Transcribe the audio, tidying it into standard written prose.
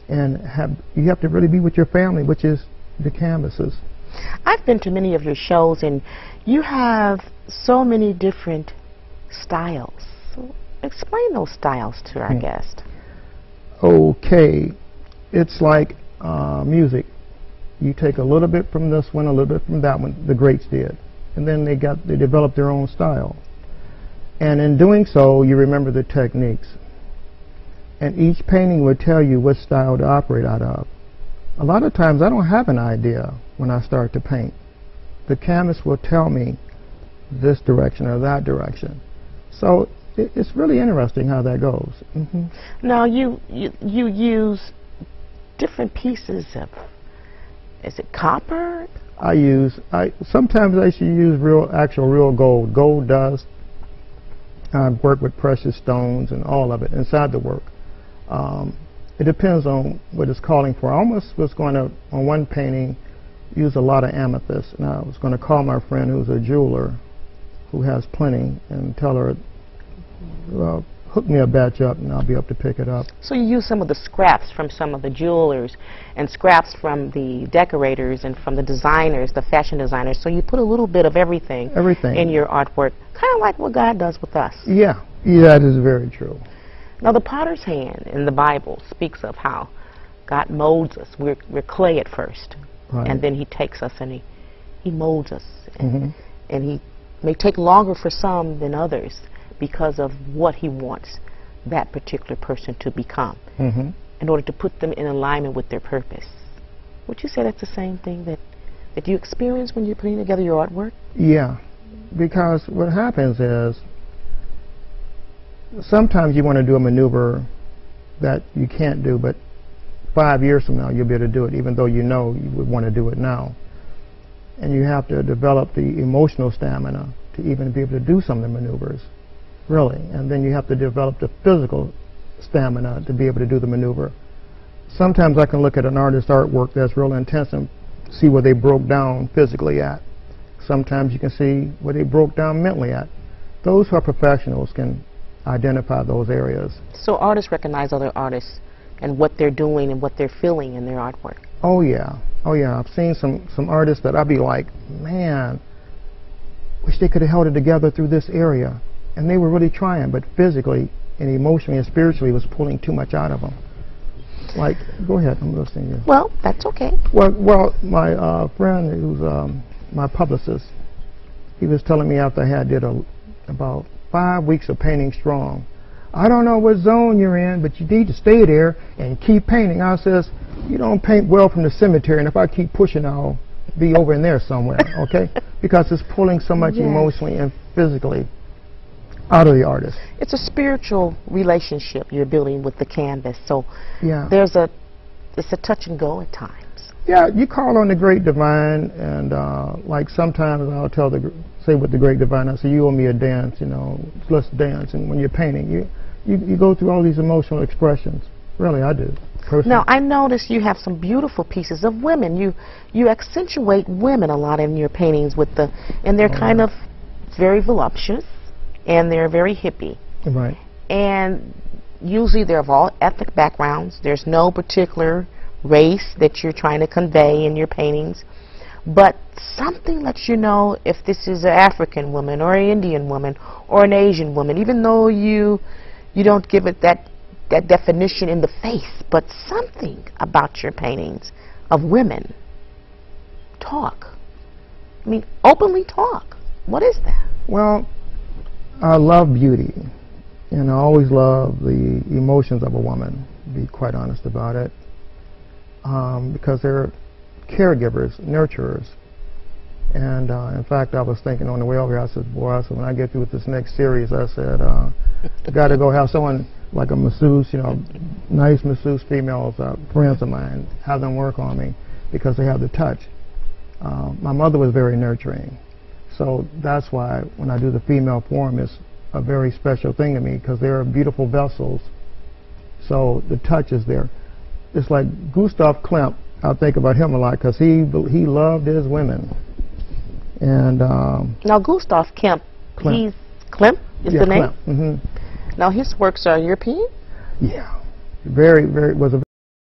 and you have to really be with your family, which is the canvases. I've been to many of your shows, and you have so many different styles. So explain those styles to our guest. Okay, it's like music. You take a little bit from this one, a little bit from that one. The greats did, and then they developed their own style. And in doing so, you remember the techniques. And each painting would tell you what style to operate out of. A lot of times I don't have an idea when I start to paint. The canvas will tell me this direction or that direction. So it's really interesting how that goes. Now you use different pieces of, is it copper? Sometimes I should use real gold dust. I work with precious stones and all of it inside the work. It depends on what it's calling for. I almost was going to, on one painting, use a lot of amethyst, and I was going to call my friend who's a jeweler who has plenty and tell her, hook me a batch up and I'll be able to pick it up. So you use some of the scraps from some of the jewelers and scraps from the decorators and from the designers, the fashion designers. So you put a little bit of everything in your artwork, kind of like what God does with us. Yeah, that is very true. Now the potter's hand in the Bible speaks of how God molds us. We're clay at first, and then he takes us and he molds us. And he may take longer for some than others because of what he wants that particular person to become in order to put them in alignment with their purpose. Would you say that's the same thing that you experience when you're putting together your artwork? Yeah, because what happens is sometimes you want to do a maneuver that you can't do, but 5 years from now you'll be able to do it, even though you know you would want to do it now. And you have to develop the emotional stamina to even be able to do some of the maneuvers, really. And then you have to develop the physical stamina to be able to do the maneuver. Sometimes I can look at an artist's artwork that's real intense and see where they broke down physically at. Sometimes you can see where they broke down mentally at. Those who are professionals can identify those areas. So artists recognize other artists and what they're doing and what they're feeling in their artwork. Oh yeah. I've seen some artists that I'd be like, man, wish they could have held it together through this area. And they were really trying, but physically and emotionally and spiritually was pulling too much out of them. Like, go ahead, I'm listening to you. Well, that's okay. Well, my friend who's my publicist, he was telling me after I did about 5 weeks of painting strong. I don't know what zone you're in, but you need to stay there and keep painting. I says, you don't paint well from the cemetery, and if I keep pushing, I'll be over in there somewhere, okay? Because it's pulling so much emotionally and physically out of the artist. It's a spiritual relationship you're building with the canvas, so it's a touch and go at times. Yeah, you call on the great divine, and like sometimes I'll say with the great divine, I say, you owe me a dance, let's dance. And when you're painting, you go through all these emotional expressions. Really, I do. Personally. Now, I notice you have some beautiful pieces of women. You accentuate women a lot in your paintings and they're kind of very voluptuous, and they're very hippie. Right. And usually they're of all ethnic backgrounds. There's no particular race that you're trying to convey in your paintings, but something lets you know if this is an African woman or an Indian woman or an Asian woman, even though you don't give it that definition in the face, but something about your paintings of women talk. I mean, openly talk. What is that? Well, I love beauty, and I always love the emotions of a woman, to be quite honest about it. Because they're caregivers, nurturers. And in fact, I was thinking on the way over here, I said, when I get through with this next series, I said, I got to go have someone like a masseuse, nice masseuse females, friends of mine, have them work on me because they have the touch. My mother was very nurturing. So that's why when I do the female form, it's a very special thing to me because they're beautiful vessels. So the touch is there. It's like Gustav Klimt. I think about him a lot because he loved his women. And now Gustav Klimt, Klimt is the name. Klimt. Now his works are European. Yeah, very was a